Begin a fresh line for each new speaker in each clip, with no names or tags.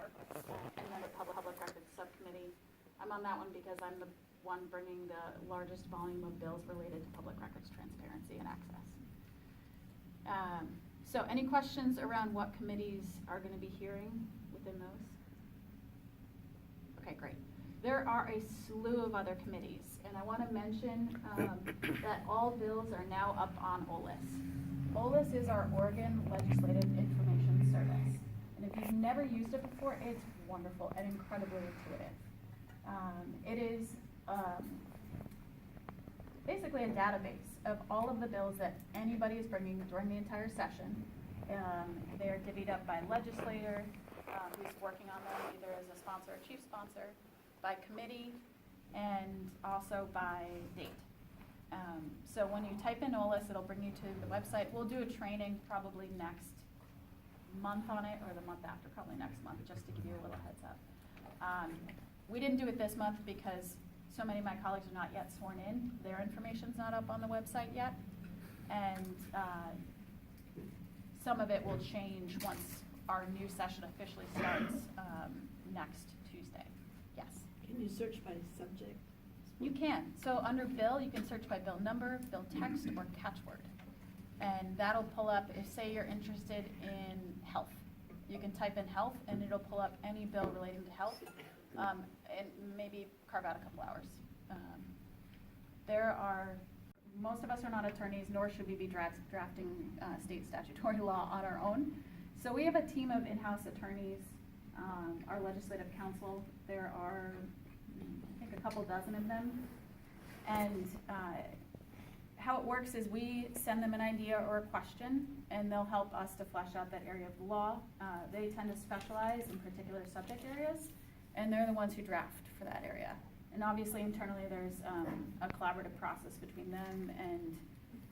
and then the public records subcommittee. I'm on that one because I'm the one bringing the largest volume of bills related to public records transparency and access. So any questions around what committees are going to be hearing within those? Okay, great. There are a slew of other committees, and I want to mention that all bills are now up on OLIS. OLIS is our Oregon Legislative Information Service, and if you've never used it before, it's wonderful and incredibly intuitive. It is basically a database of all of the bills that anybody is bringing during the entire session. They're divvied up by legislator, who's working on them either as a sponsor or chief sponsor, by committee, and also by date. So when you type in OLIS, it'll bring you to the website. We'll do a training probably next month on it, or the month after, probably next month, just to give you a little heads up. We didn't do it this month because so many of my colleagues are not yet sworn in. Their information's not up on the website yet. And some of it will change once our new session officially starts next Tuesday. Yes?
Can you search by subject?
You can. So under bill, you can search by bill number, bill text, or catchword. And that'll pull up, if say you're interested in health, you can type in health and it'll pull up any bill relating to health. And maybe carve out a couple hours. Most of us are not attorneys, nor should we be drafting state statutory law on our own. So we have a team of in-house attorneys, our legislative counsel. There are, I think, a couple dozen of them. And how it works is we send them an idea or a question, and they'll help us to flesh out that area of the law. They tend to specialize in particular subject areas, and they're the ones who draft for that area. And obviously internally there's a collaborative process between them and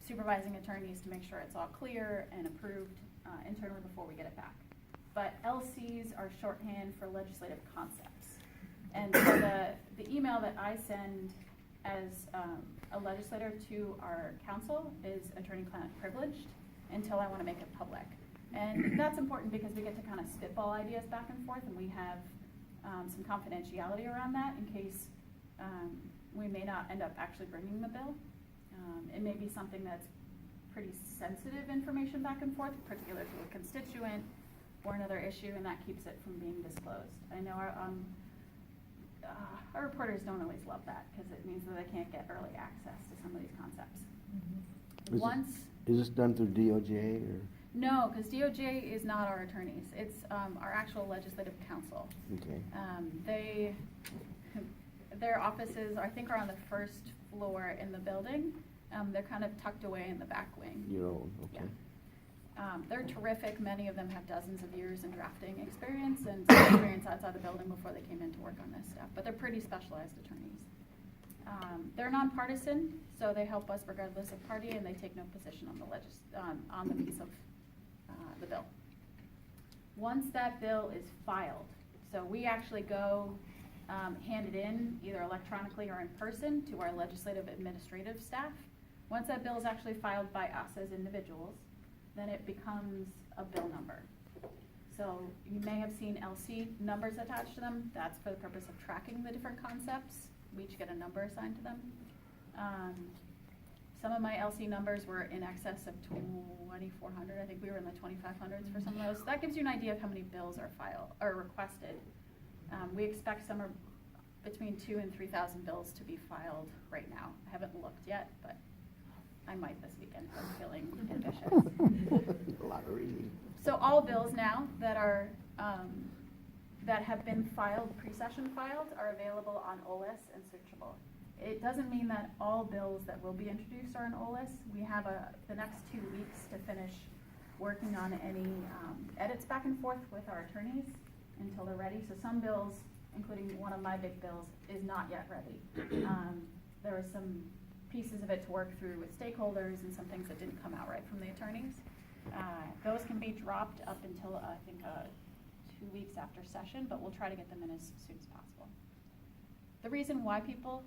supervising attorneys to make sure it's all clear and approved internally before we get it back. But LCs are shorthand for legislative concepts. And so the email that I send as a legislator to our council is attorney-client privileged until I want to make it public. And that's important because we get to kind of spitball ideas back and forth, and we have some confidentiality around that in case we may not end up actually bringing the bill. It may be something that's pretty sensitive information back and forth, particular to a constituent or another issue, and that keeps it from being disclosed. I know our reporters don't always love that because it means that they can't get early access to some of these concepts. Mm-hmm.
Is this done through DOJ or?
No, because DOJ is not our attorneys. It's our actual legislative counsel.
Okay.
Their offices, I think, are on the first floor in the building. They're kind of tucked away in the back wing.
Your own, okay.
Yeah. They're terrific. Many of them have dozens of years in drafting experience and some experience outside the building before they came in to work on this stuff. But they're pretty specialized attorneys. They're nonpartisan, so they help us regardless of party, and they take no position on the piece of the bill. Once that bill is filed, so we actually go hand it in either electronically or in person to our legislative administrative staff. Once that bill is actually filed by us as individuals, then it becomes a bill number. So you may have seen LC numbers attached to them. That's for the purpose of tracking the different concepts. We each get a number assigned to them. Some of my LC numbers were in excess of 2,400. I think we were in the 2,500s for some of those. So that gives you an idea of how many bills are filed or requested. We expect somewhere between 2,000 and 3,000 bills to be filed right now. I haven't looked yet, but I might this weekend. I'm feeling ambitious.
A lot of reading.
So all bills now that are that have been filed, pre-session filed, are available on OLIS and searchable. It doesn't mean that all bills that will be introduced are on OLIS. We have the next 2 weeks to finish working on any edits back and forth with our attorneys until they're ready. So some bills, including one of my big bills, is not yet ready. There were some pieces of it to work through with stakeholders and some things that didn't come out right from the attorneys. Those can be dropped up until I think 2 weeks after session, but we'll try to get them in as soon as possible. The reason why people,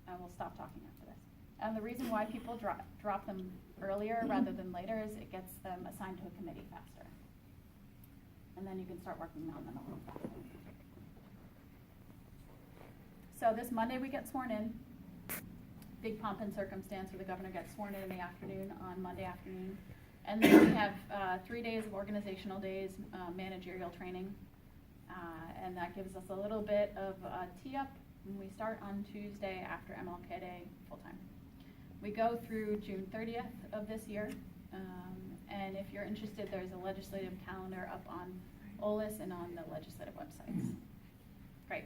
and we'll stop talking after this, and the reason why people drop them earlier rather than later is it gets them assigned to a committee faster. And then you can start working on them a little faster. So this Monday, we get sworn in. Big pomp and circumstance where the governor gets sworn in the afternoon, on Monday afternoon. And then we have 3 days of organizational days, managerial training. And that gives us a little bit of a tee-up. And we start on Tuesday after MLK Day full-time. We go through June 30th of this year. And if you're interested, there's a legislative calendar up on OLIS and on the legislative websites. Great.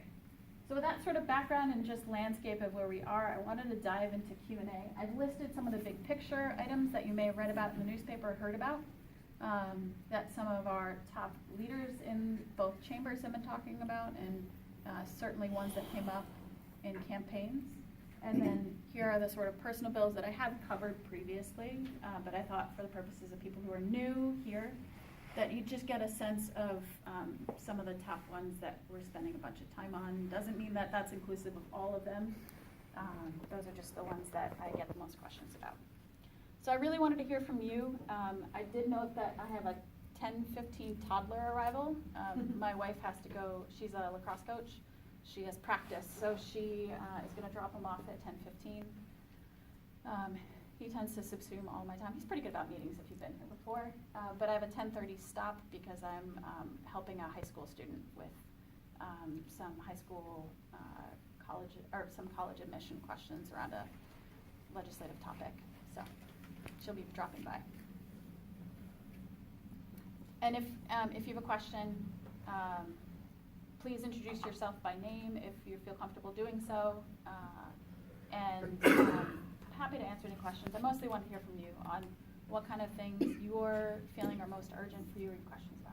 So with that sort of background and just landscape of where we are, I wanted to dive into Q&A. I've listed some of the big picture items that you may have read about in the newspaper or heard about, that some of our top leaders in both chambers have been talking about, and certainly ones that came up in campaigns. And then here are the sort of personal bills that I have covered previously, but I thought for the purposes of people who are new here, that you just get a sense of some of the top ones that we're spending a bunch of time on. Doesn't mean that that's inclusive of all of them. Those are just the ones that I get the most questions about. So I really wanted to hear from you. I did note that I have a 10:15 toddler arrival. My wife has to go, she's a lacrosse coach. She has practice, so she is going to drop him off at 10:15. He tends to subsume all my time. He's pretty good about meetings if you've been here before. But I have a 10:30 stop because I'm helping a high school student with some high school college or some college admission questions around a legislative topic. So she'll be dropping by. And if you have a question, please introduce yourself by name if you feel comfortable doing so. Happy to answer any questions. I mostly want to hear from you on what kind of things you're feeling are most urgent for you or your questions